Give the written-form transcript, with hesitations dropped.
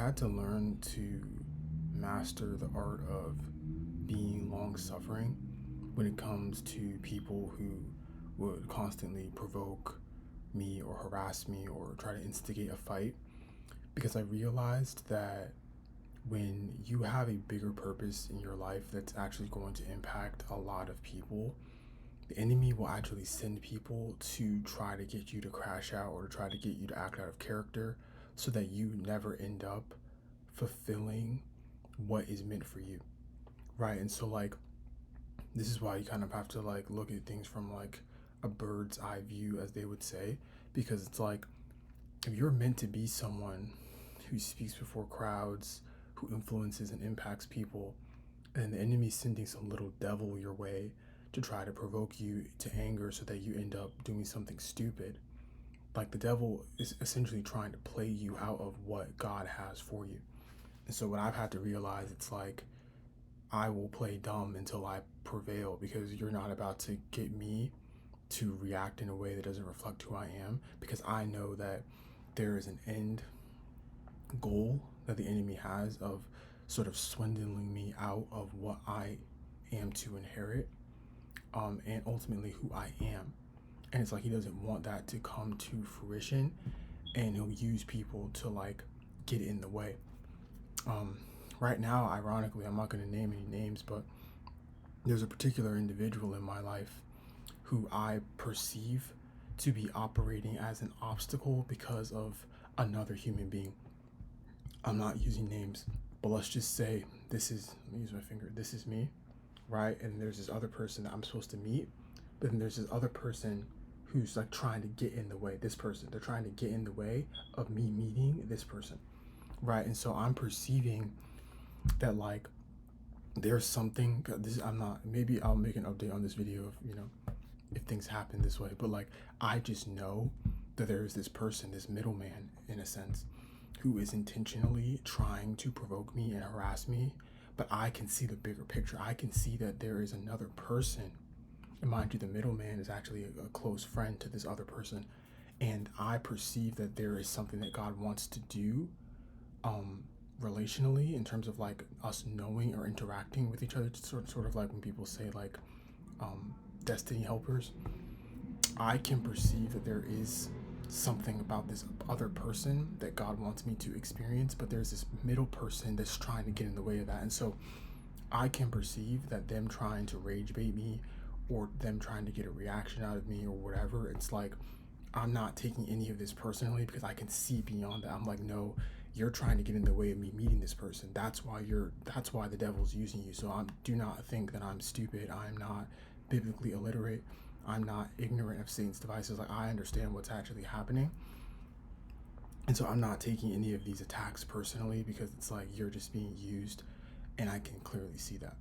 had to learn to master the art of being long suffering when it comes to people who would constantly provoke me or harass me or try to instigate a fight. Because I realized that when you have a bigger purpose in your life that's actually going to impact a lot of people, the enemy will actually send people to try to get you to crash out or to try to get you to act out of character so that you never end up fulfilling what is meant for you. Right. And so, like, this is why you kind of have to, like, look at things from, like, a bird's eye view, as they would say, because it's like, if you're meant to be someone who speaks before crowds, who influences and impacts people, and the enemy's sending some little devil your way to try to provoke you to anger so that you end up doing something stupid. Like, the devil is essentially trying to play you out of what God has for you. And so what I've had to realize, it's like, I will play dumb until I prevail, because you're not about to get me to react in a way that doesn't reflect who I am, because I know that there is an end goal that the enemy has of sort of swindling me out of what I am to inherit, and ultimately who I am. And it's like he doesn't want that to come to fruition, and he'll use people to, like, get in the way. Um, right now, ironically, I'm not going to name any names, but there's a particular individual in my life who I perceive to be operating as an obstacle because of another human being. I'm not using names, but let's just say let me use my finger, this is me, right? And there's this other person that I'm supposed to meet, but then there's this other person who's, like, trying to get in the way. They're trying to get in the way of me meeting this person, right? And so I'm perceiving that, like, there's something, I'm not, maybe I'll make an update on this video of, if things happen this way, but, like, I just know that there is this person, this middleman in a sense, who is intentionally trying to provoke me and harass me. But I can see the bigger picture. I can see that there is another person, and mind you, the middleman is actually a close friend to this other person, and I perceive that there is something that God wants to do, um relationally, in terms of, like, us knowing or interacting with each other. Sort of like when people say, like, destiny helpers. I can perceive that there is something about this other person that God wants me to experience, but there's this middle person that's trying to get in the way of that. And so I can perceive that them trying to rage bait me, or them trying to get a reaction out of me or whatever, it's like, I'm not taking any of this personally, because I can see beyond that. I'm like, no, you're trying to get in the way of me meeting this person. That's why the devil's using you. So do not think that I'm stupid. I'm not biblically illiterate. I'm not ignorant of Satan's devices. Like, I understand what's actually happening. And so I'm not taking any of these attacks personally, because it's like, you're just being used, and I can clearly see that.